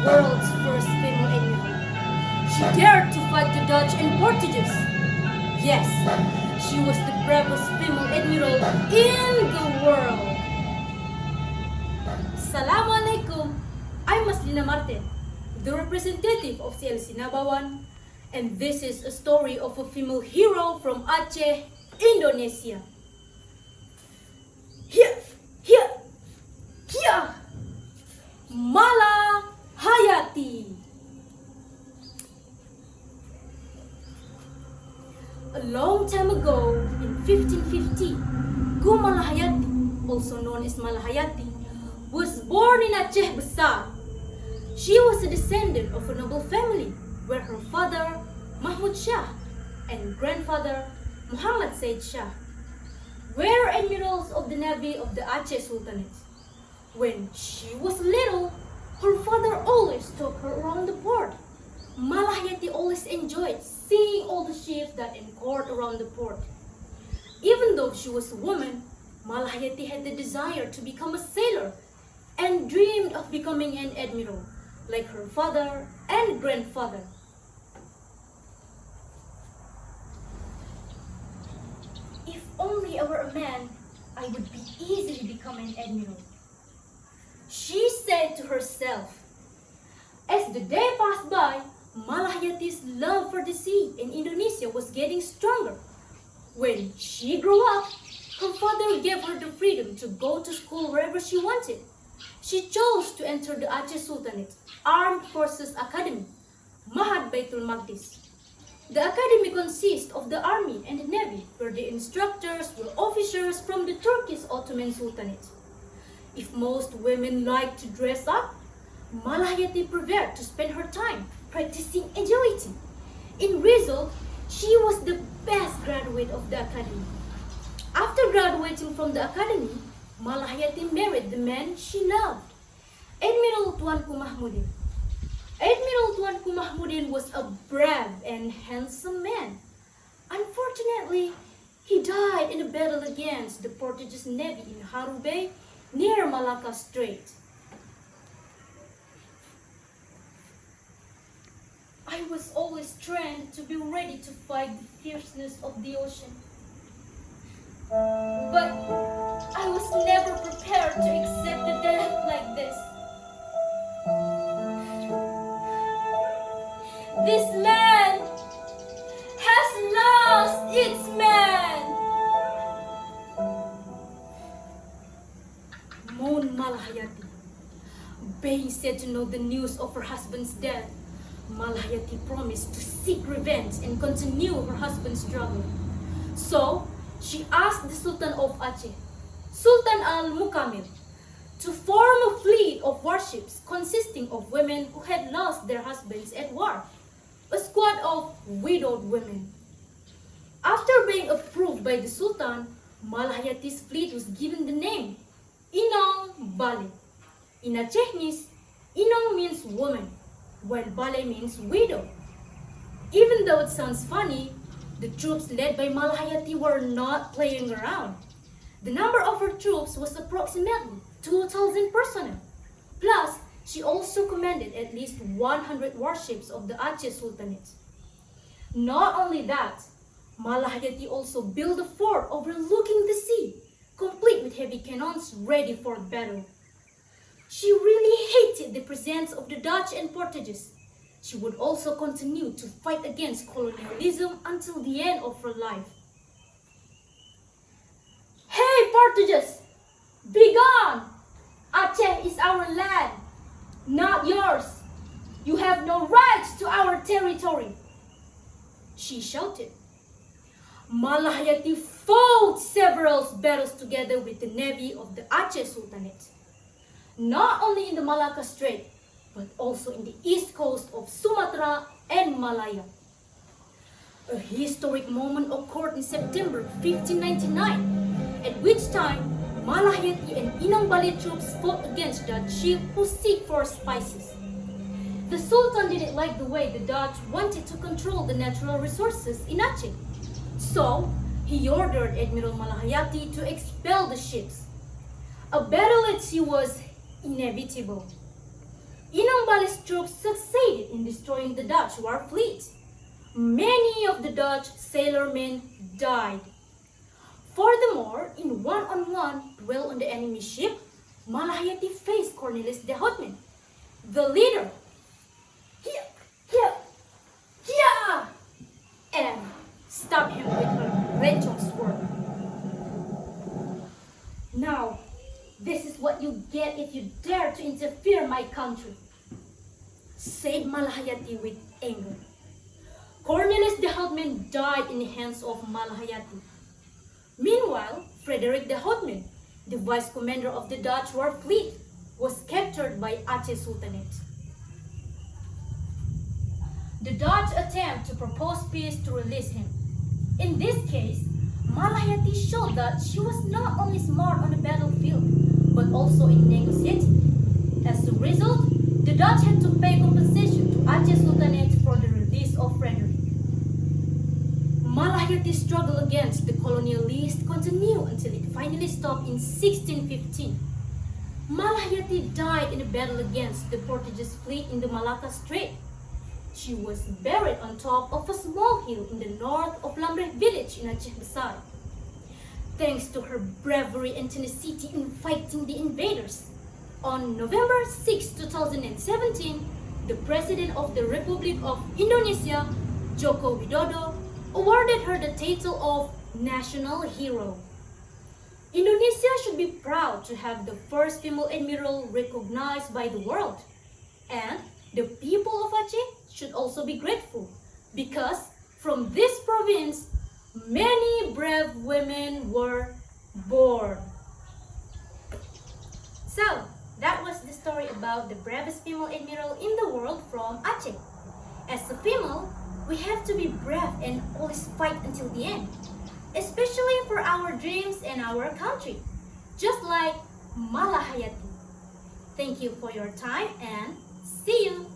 world's first female admiral. She dared to fight the Dutch and Portuguese. Yes, she was the bravest female admiral in the world. Assalamualaikum. I'm Maslina Marten, the representative of CLC Nabawan, and this is a story of a female hero from Aceh, Indonesia. Here, Malahayati. A long time ago, in 1550, Malahayati, also known as Malahayati, was born in Aceh Besar. She was a descendant of a noble family, where her father, Mahmud Shah, and grandfather, Muhammad Said Shah, were admirals of the navy of the Aceh Sultanate. When she was little, her father always took her around the port. Malahayati always enjoyed seeing all the ships that anchored around the port. Even though she was a woman, Malahayati had the desire to become a sailor and dreamed of becoming an admiral, like her father and grandfather. If only I were a man, I would be easily become an admiral, she said to herself. As the day passed by, Malahayati's love for the sea in Indonesia was getting stronger. When she grew up, her father gave her the freedom to go to school wherever she wanted. She chose to enter the Aceh Sultanate Armed Forces Academy, Mahat Baitul Maqdis. The academy consists of the army and the navy, where the instructors were officers from the Turkish Ottoman Sultanate. If most women like to dress up, Malahayati preferred to spend her time practicing agility. In result, she was the best graduate of the academy. After graduating from the academy, Malahayati married the man she loved, Admiral Tuanku Mahmudin. Admiral Tuanku Mahmudin was a brave and handsome man. Unfortunately, he died in a battle against the Portuguese navy in Haru Bay near Malacca Strait. I was always trained to be ready to fight the fierceness of the ocean. But I was never prepared to accept the death like this. This land has lost its man, moaned Malahayati. Being said to know the news of her husband's death, Malahayati promised to seek revenge and continue her husband's struggle. So, she asked the Sultan of Aceh, Sultan al-Mukamil, to form a fleet of warships consisting of women who had lost their husbands at war, a squad of widowed women. After being approved by the Sultan, Malahayati's fleet was given the name Inong Bale. In Acehese, Inong means woman, while Bale means widow. Even though it sounds funny, the troops led by Malahayati were not playing around. The number of her troops was approximately 2,000 personnel. Plus, she also commanded at least 100 warships of the Aceh Sultanate. Not only that, Malahayati also built a fort overlooking the sea, complete with heavy cannons ready for battle. She really hated the presence of the Dutch and Portuguese. She would also continue to fight against colonialism until the end of her life. Hey Portuguese! Be gone! Aceh is our land, not yours. You have no rights to our territory, she shouted. Malahayati fought several battles together with the navy of the Aceh Sultanate, not only in the Malacca Strait, but also in the east coast of Sumatra and Malaya. A historic moment occurred in September 1599, at which time Malahayati and Inong Bale troops fought against Dutch ships who seek for spices. The Sultan didn't like the way the Dutch wanted to control the natural resources in Aceh. So, he ordered Admiral Malahayati to expel the ships. A battle at sea was inevitable. Inang Bal's troops succeeded in destroying the Dutch war fleet. Many of the Dutch sailormen died. Furthermore, in one-on-one duel on the enemy ship, Malahayati faced Cornelis de Houtman, the leader. Here, and stabbed him with her Renchong sword. Now, this is what you get if you dare to interfere in my country, said Malahayati with anger. Cornelis de Houtman died in the hands of Malahayati. Meanwhile, Frederick de Houtman, the vice commander of the Dutch war fleet, was captured by Aceh Sultanate. The Dutch attempt to propose peace to release him. In this case, Malahayati showed that she was not only smart on the battlefield, but also in negotiating. As a result, the Dutch had to pay compensation to Aceh Sultanate for the release of Frederick. Malahayati's struggle against the colonialists continued until it finally stopped in 1615. Malahayati died in a battle against the Portuguese fleet in the Malacca Strait. She was buried on top of a small hill in the north of Lambreh village in Aceh Besar. Thanks to her bravery and tenacity in fighting the invaders, on November 6, 2017, the President of the Republic of Indonesia, Joko Widodo, awarded her the title of National Hero. Indonesia should be proud to have the first female admiral recognized by the world. And the people of Aceh should also be grateful because from this province, many brave women were born. So, that was the story about the bravest female admiral in the world from Aceh. As a female, we have to be brave and always fight until the end, especially for our dreams and our country, just like Malahayati. Thank you for your time and see you!